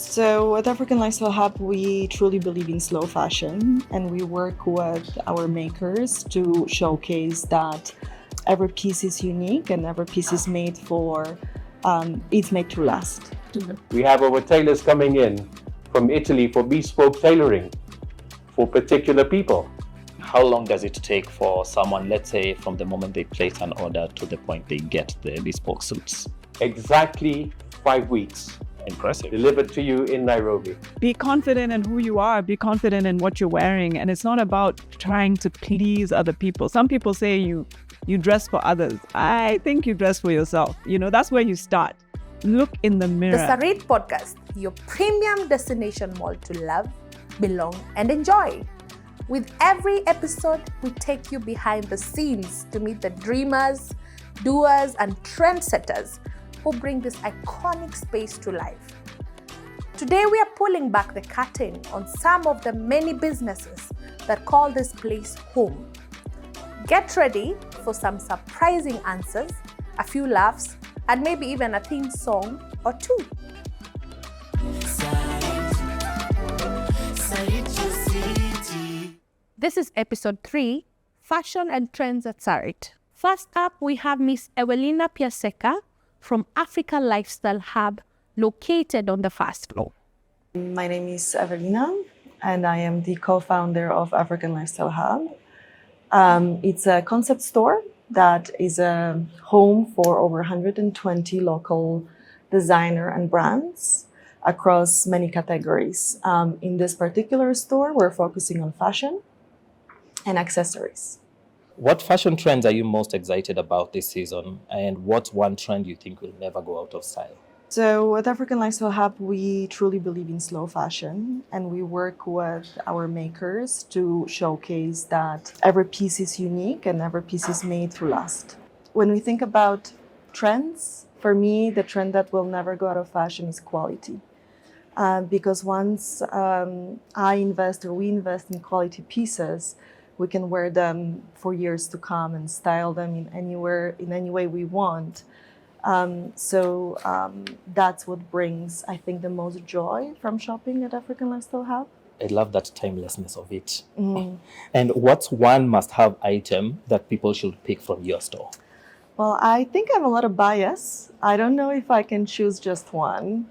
So at African Lifestyle Hub, we truly believe in slow fashion, and we work with our makers to showcase that every piece is unique and every piece is made it's made to last. We have our tailors coming in from Italy for bespoke tailoring for particular people. How long does it take for someone, let's say, from the moment they place an order to the point they get the bespoke suits? Exactly 5 weeks. Impressive. Delivered to you in Nairobi. Be confident in who you are, be confident in what you're wearing. And it's not about trying to please other people. Some people say you dress for others. I think you dress for yourself. That's where you start. Look in the mirror. The SaritPodcast, your premium destination mall to love, belong, and enjoy. With every episode, we take you behind the scenes to meet the dreamers, doers, and trendsetters who bring this iconic space to life. Today, we are pulling back the curtain on some of the many businesses that call this place home. Get ready for some surprising answers, a few laughs, and maybe even a theme song or two. This is episode 3, Fashion and Trends at Sarit. First up, we have Miss Ewelina Piaseka from Africa Lifestyle Hub, located on the first floor. My name is Evelina, and I am the co-founder of African Lifestyle Hub. It's a concept store that is a home for over 120 local designer and brands across many categories. In this particular store, we're focusing on fashion and accessories. What fashion trends are you most excited about this season? And what's one trend you think will never go out of style? So at African Lifestyle Hub, we truly believe in slow fashion, and we work with our makers to showcase that every piece is unique and every piece is made to last. When we think about trends, for me, the trend that will never go out of fashion is quality. Because once we invest in quality pieces, we can wear them for years to come and style them in any way we want. So that's what brings, I think, the most joy from shopping at African Lifestyle Hub. I love that timelessness of it. Mm. And what's one must-have item that people should pick from your store? Well, I think I have a lot of bias. I don't know if I can choose just one.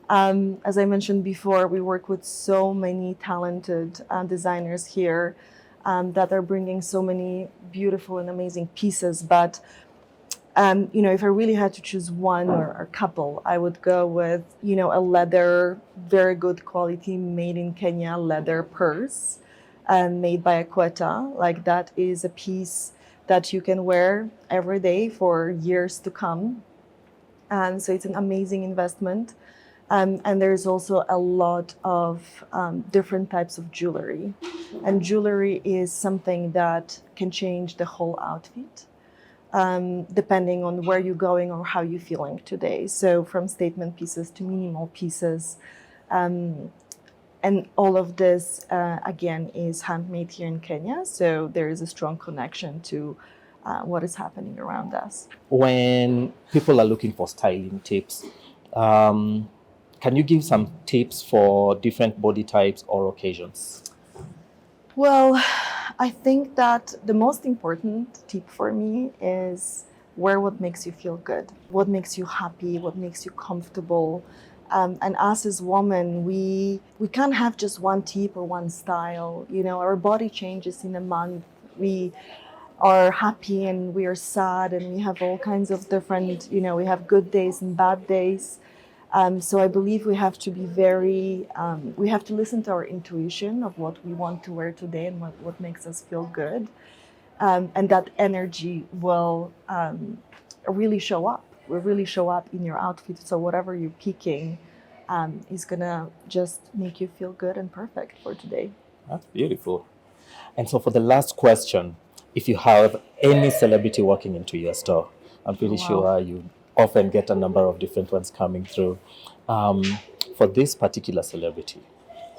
As I mentioned before, we work with so many talented designers here that are bringing so many beautiful and amazing pieces. But if I really had to choose one or a couple, I would go with, a leather, very good quality, made in Kenya leather purse, made by Equeta. Like, that is a piece that you can wear every day for years to come. So it's an amazing investment. And there's also a lot of different types of jewelry. And jewelry is something that can change the whole outfit, depending on where you're going or how you're feeling today. So from statement pieces to minimal pieces. And all of this, again, is handmade here in Kenya. So there is a strong connection to what is happening around us. When people are looking for styling tips, can you give some tips for different body types or occasions? Well, I think that the most important tip for me is wear what makes you feel good, what makes you happy, what makes you comfortable. And us as women, we can't have just one tip or one style. Our body changes in a month. We are happy and we are sad, and we have all kinds of different, we have good days and bad days. So I believe we have to be we have to listen to our intuition of what we want to wear today and what makes us feel good. And that energy will really show up. Will really show up in your outfit. So whatever you're picking is gonna just make you feel good and perfect for today. That's beautiful. And so for the last question, if you have any celebrity walking into your store, I'm pretty sure you often get a number of different ones coming through. For this particular celebrity,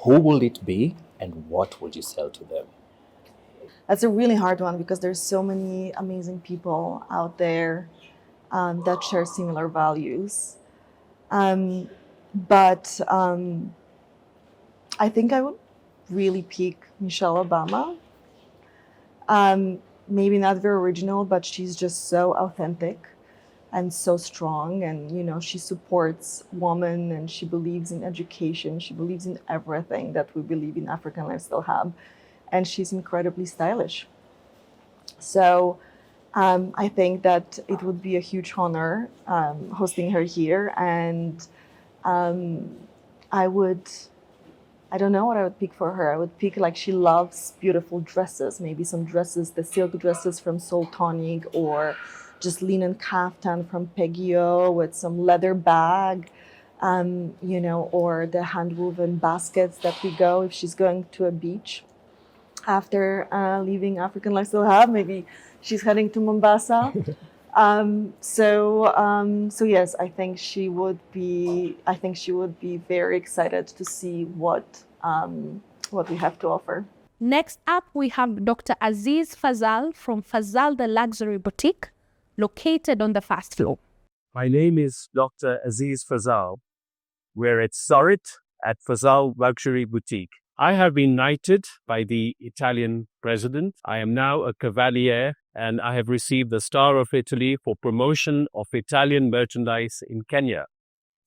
who will it be and what would you sell to them? That's a really hard one because there's so many amazing people out there that share similar values. But I think I would really pick Michelle Obama. Maybe not very original, but she's just so authentic and so strong. And, you know, she supports women and she believes in education. She believes in everything that we believe in African Lifestyle Hub. And she's incredibly stylish. So I think that it would be a huge honor hosting her here. And I don't know what I would pick for her. I would pick, like, she loves beautiful dresses, maybe some dresses, the silk dresses from Soul Tonic, or just linen kaftan from Peggy-O with some leather bag, you know, or the hand-woven baskets that we go if she's going to a beach after leaving African Lifestyle Hub. Maybe she's heading to Mombasa. So yes, I think she would be very excited to see what we have to offer. Next up, we have Dr. Aziz Fazal from Fazal the Luxury Boutique, located on the first floor. My name is Dr. Aziz Fazal. We're at Sarit at Fazal Luxury Boutique. I have been knighted by the Italian president. I am now a cavalier, and I have received the Star of Italy for promotion of Italian merchandise in Kenya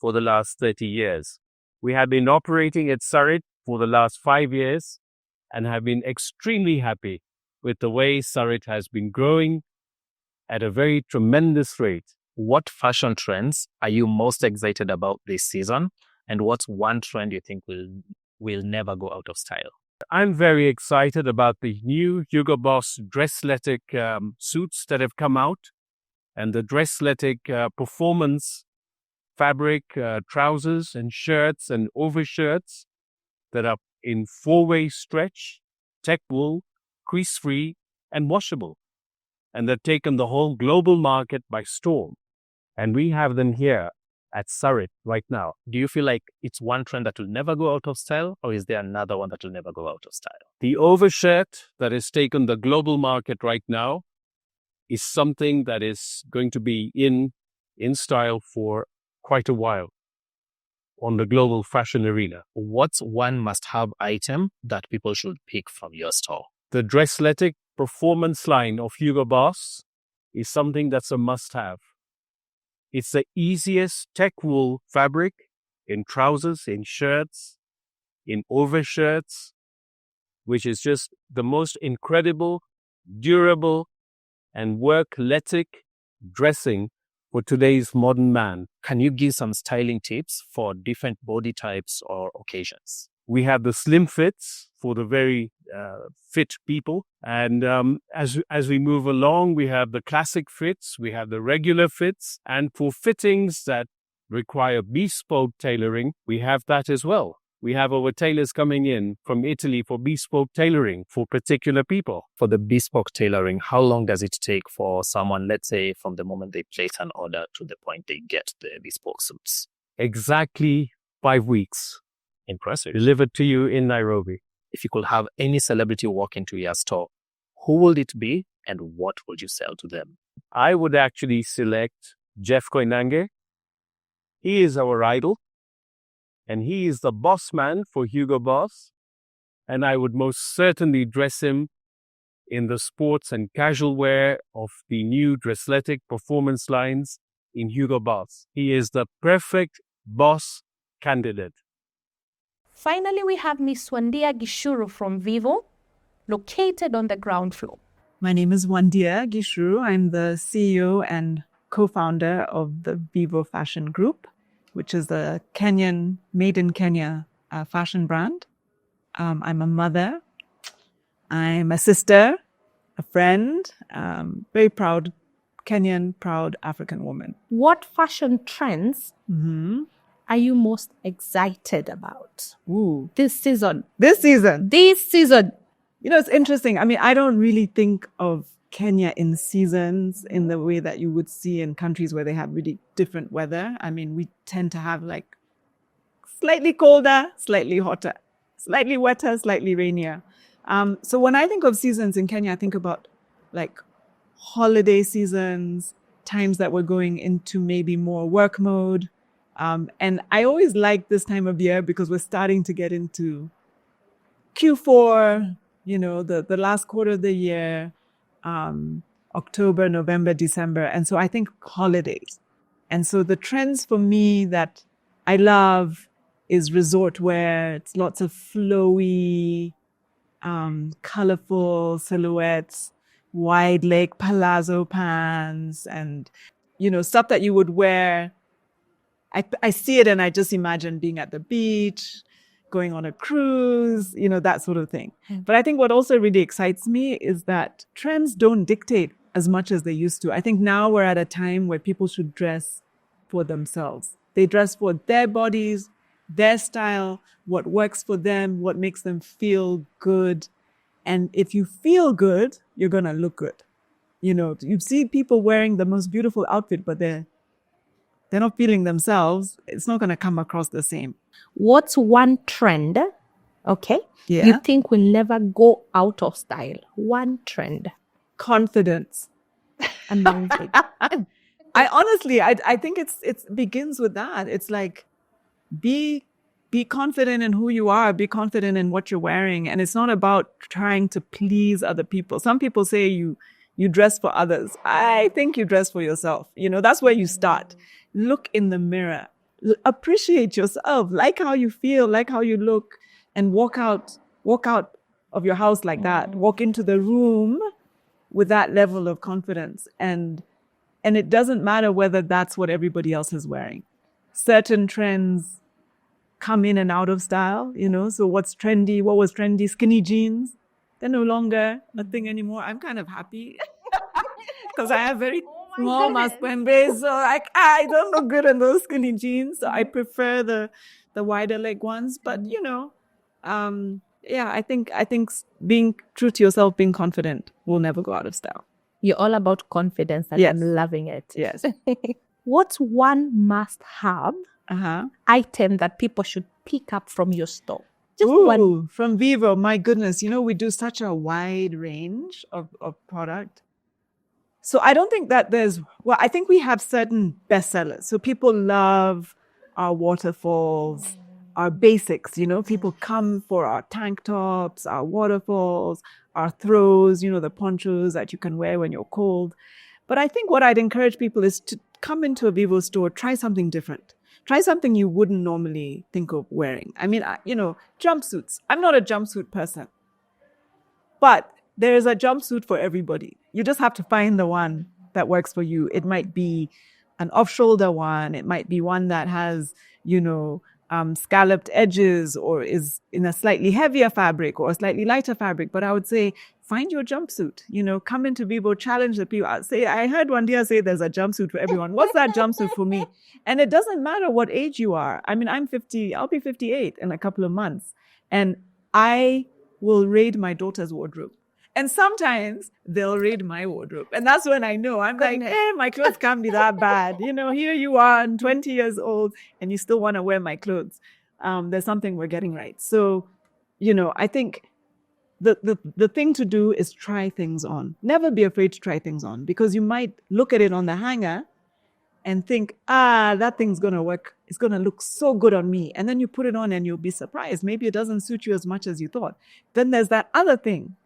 for the last 30 years. We have been operating at Sarit for the last 5 years and have been extremely happy with the way Sarit has been growing at a very tremendous rate. What fashion trends are you most excited about this season? And what's one trend you think will never go out of style? I'm very excited about the new Hugo Boss Dressletic suits that have come out, and the Dressletic performance fabric trousers and shirts and overshirts that are in 4-way stretch, tech wool, crease-free, and washable. And they've taken the whole global market by storm. And we have them here at Sarit right now. Do you feel like it's one trend that will never go out of style, or is there another one that will never go out of style? The overshirt that has taken the global market right now is something that is going to be in style for quite a while on the global fashion arena. What's one must-have item that people should pick from your store? The Dressletic performance line of Hugo Boss is something that's a must-have. It's the easiest tech wool fabric in trousers, in shirts, in overshirts, which is just the most incredible, durable, and work-letic dressing for today's modern man. Can you give some styling tips for different body types or occasions? We have the slim fits for the very fit people. And as we move along, we have the classic fits, we have the regular fits. And for fittings that require bespoke tailoring, we have that as well. We have our tailors coming in from Italy for bespoke tailoring for particular people. For the bespoke tailoring, how long does it take for someone, let's say, from the moment they place an order to the point they get the bespoke suits? Exactly 5 weeks. Impressive. Delivered to you in Nairobi. If you could have any celebrity walk into your store, who would it be and what would you sell to them? I would actually select Jeff Koinange. He is our idol, and he is the boss man for Hugo Boss. And I would most certainly dress him in the sports and casual wear of the new Dressletic performance lines in Hugo Boss. He is the perfect boss candidate. Finally, we have Miss Wandia Gishuru from Vivo, located on the ground floor. My name is Wandia Gishuru. I'm the CEO and co-founder of the Vivo Fashion Group, which is a Kenyan, made in Kenya fashion brand. I'm a mother. I'm a sister, a friend, very proud Kenyan, proud African woman. What fashion trends are you most excited about this season? This season. You know, it's interesting. I mean, I don't really think of Kenya in seasons in the way that you would see in countries where they have really different weather. I mean, we tend to have like slightly colder, slightly hotter, slightly wetter, slightly rainier. So when I think of seasons in Kenya, I think about like holiday seasons, times that we're going into maybe more work mode, And I always like this time of year because we're starting to get into Q4, the last quarter of the year, October, November, December. And so I think holidays. And so the trends for me that I love is resort wear. It's lots of flowy, colorful silhouettes, wide leg palazzo pants, and, stuff that you would wear. I see it and I just imagine being at the beach, going on a cruise, that sort of thing. But I think what also really excites me is that trends don't dictate as much as they used to. I think now we're at a time where people should dress for themselves. They dress for their bodies, their style, what works for them, what makes them feel good. And if you feel good, you're going to look good. You see people wearing the most beautiful outfit, but they're not feeling themselves. It's not going to come across the same. What's one trend, you think will never go out of style? One trend. Confidence. Amazing. I honestly think it begins with that. It's like, be confident in who you are, be confident in what you're wearing. And it's not about trying to please other people. Some people say you dress for others. I think you dress for yourself. That's where you start. Look in the mirror, appreciate yourself, like how you feel, like how you look, and walk out of your house like that. Walk into the room with that level of confidence. And it doesn't matter whether that's what everybody else is wearing. Certain trends come in and out of style, so what was trendy, skinny jeans. They're no longer a thing anymore. I'm kind of happy because I have very small masculine base, so I don't look good in those skinny jeans. So I prefer the wider leg ones. But I think being true to yourself, being confident, will never go out of style. You're all about confidence, and Yes. I'm loving it. Yes. What's one must-have item that people should pick up from your store? Just one. From Vivo, my goodness, we do such a wide range of product. So I don't think that I think we have certain bestsellers. So people love our waterfalls, our basics, people come for our tank tops, our waterfalls, our throws, the ponchos that you can wear when you're cold. But I think what I'd encourage people is to come into a Vivo store, try something different. Try something you wouldn't normally think of wearing. I mean, jumpsuits. I'm not a jumpsuit person, but there is a jumpsuit for everybody. You just have to find the one that works for you. It might be an off-shoulder one. It might be one that has, scalloped edges, or is in a slightly heavier fabric or a slightly lighter fabric. But I would say, find your jumpsuit. Come into Vivo, challenge the people. I heard one day say there's a jumpsuit for everyone. What's that jumpsuit for me? And it doesn't matter what age you are. I mean, I'm 50. I'll be 58 in a couple of months. And I will raid my daughter's wardrobe. And sometimes they'll raid my wardrobe. And that's when I know. I'm like, my clothes can't be that bad. Here you are, 20 years old, and you still want to wear my clothes. There's something we're getting right. So, I think the thing to do is try things on. Never be afraid to try things on, because you might look at it on the hanger and think, that thing's going to work. It's going to look so good on me. And then you put it on and you'll be surprised. Maybe it doesn't suit you as much as you thought. Then there's that other thing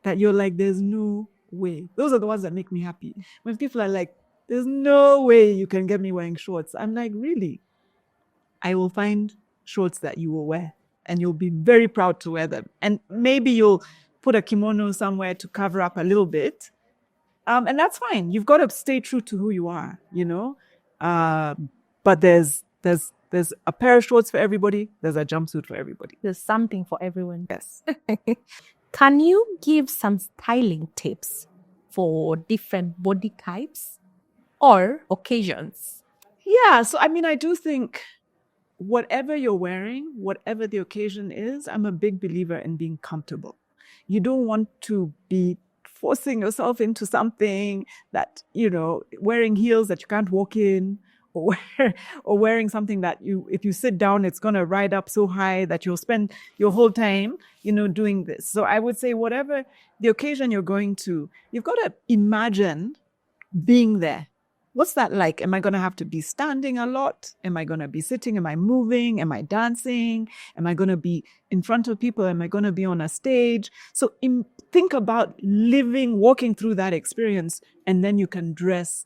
that you're like, there's no way. Those are the ones that make me happy. When people are like, there's no way you can get me wearing shorts. I'm like, really? I will find shorts that you will wear, and you'll be very proud to wear them. And maybe you'll put a kimono somewhere to cover up a little bit. And that's fine. You've got to stay true to who you are, But there's a pair of shorts for everybody. There's a jumpsuit for everybody. There's something for everyone. Yes. Can you give some styling tips for different body types or occasions? Yeah. So, I do think whatever you're wearing, whatever the occasion is, I'm a big believer in being comfortable. You don't want to be forcing yourself into something that, wearing heels that you can't walk in, or wearing something that if you sit down, it's going to ride up so high that you'll spend your whole time, doing this. So I would say whatever the occasion you're going to, you've got to imagine being there. what's that like? Am I going to have to be standing a lot? Am I going to be sitting? Am I moving? Am I dancing? Am I going to be in front of people? Am I going to be on a stage? So think about walking through that experience, and then you can dress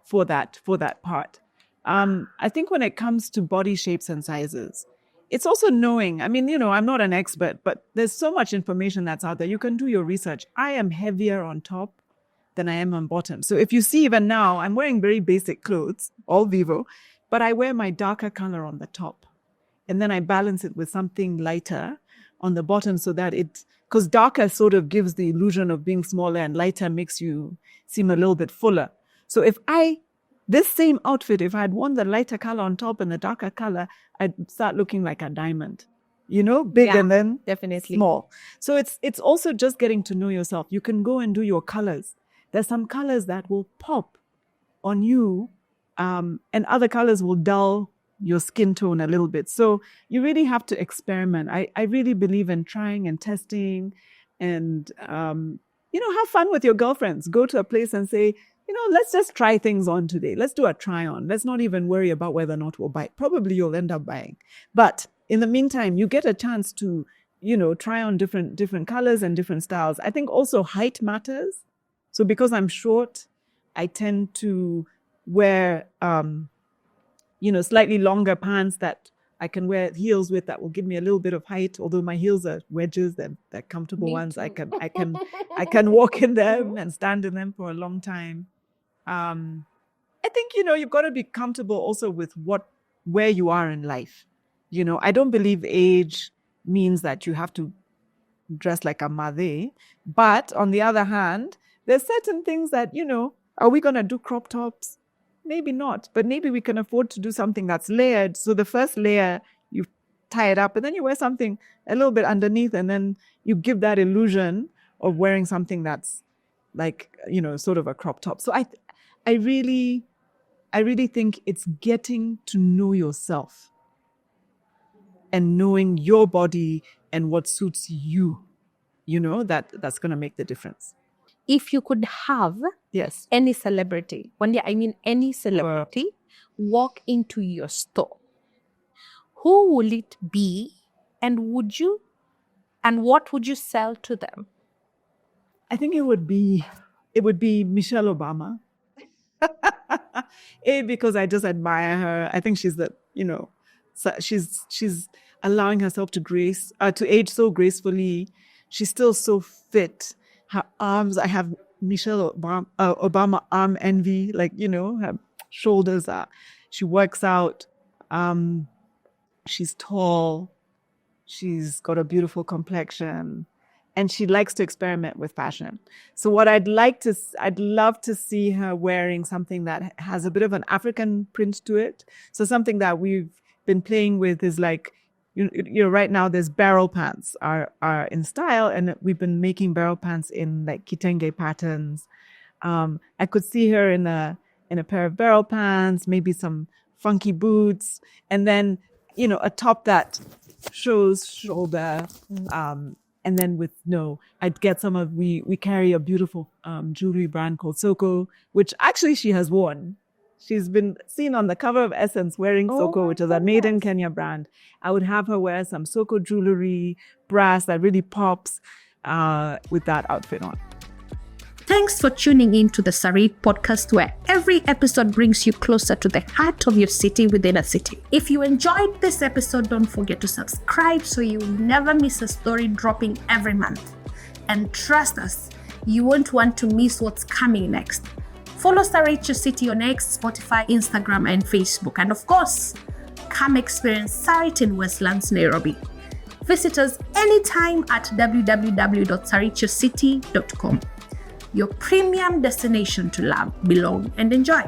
for that part. I think when it comes to body shapes and sizes, it's also knowing, I mean, I'm not an expert, but there's so much information that's out there. You can do your research. I am heavier on top than I am on bottom. So if you see even now, I'm wearing very basic clothes, all Vivo, but I wear my darker color on the top. And then I balance it with something lighter on the bottom so that because darker sort of gives the illusion of being smaller and lighter makes you seem a little bit fuller. So this same outfit, if I had worn the lighter color on top and the darker color, I'd start looking like a diamond, big and then definitely small. So it's also just getting to know yourself. You can go and do your colors. There's some colors that will pop on you, and other colors will dull your skin tone a little bit. So you really have to experiment. I really believe in trying and testing and, have fun with your girlfriends. Go to a place and say, let's just try things on today. Let's do a try on. Let's not even worry about whether or not we'll buy. Probably you'll end up buying. But in the meantime, you get a chance to, try on different colors and different styles. I think also height matters. So because I'm short, I tend to wear, slightly longer pants that I can wear heels with that will give me a little bit of height. Although my heels are wedges, they're comfortable ones. I can walk in them and stand in them for a long time. I think, you've got to be comfortable also with where you are in life. I don't believe age means that you have to dress like a mother. But on the other hand, there's certain things that, are we going to do crop tops? Maybe not, but maybe we can afford to do something that's layered. So the first layer, you tie it up and then you wear something a little bit underneath and then you give that illusion of wearing something that's like, sort of a crop top. So I really think it's getting to know yourself and knowing your body and what suits you, that's going to make the difference. If you could have any celebrity, any celebrity, walk into your store, who will it be, and what would you sell to them? I think it would be Michelle Obama. Because I just admire her. I think she's she's allowing herself to age so gracefully. She's still so fit. Her arms, I have Michelle Obama arm envy, her shoulders she works out. She's tall. She's got a beautiful complexion and she likes to experiment with fashion. So what I'd love to see her wearing something that has a bit of an African print to it. So something that we've been playing with is right now there's barrel pants are in style, and we've been making barrel pants in kitenge patterns. I could see her in a pair of barrel pants, maybe some funky boots, and then a top that shows shoulder. And then I'd get we carry a beautiful jewelry brand called Soko, which actually she has worn. She's been seen on the cover of Essence wearing Soko, which is a made in Kenya brand. I would have her wear some Soko jewelry, brass that really pops with that outfit on. Thanks for tuning in to the Sarit podcast, where every episode brings you closer to the heart of your city within a city. If you enjoyed this episode, don't forget to subscribe so you never miss a story dropping every month. And trust us, you won't want to miss what's coming next. Follow Sarit Your City on X, Spotify, Instagram, and Facebook. And of course, come experience Sarit in Westlands, Nairobi. Visit us anytime at www.sarityourcity.com. Your premium destination to love, belong, and enjoy.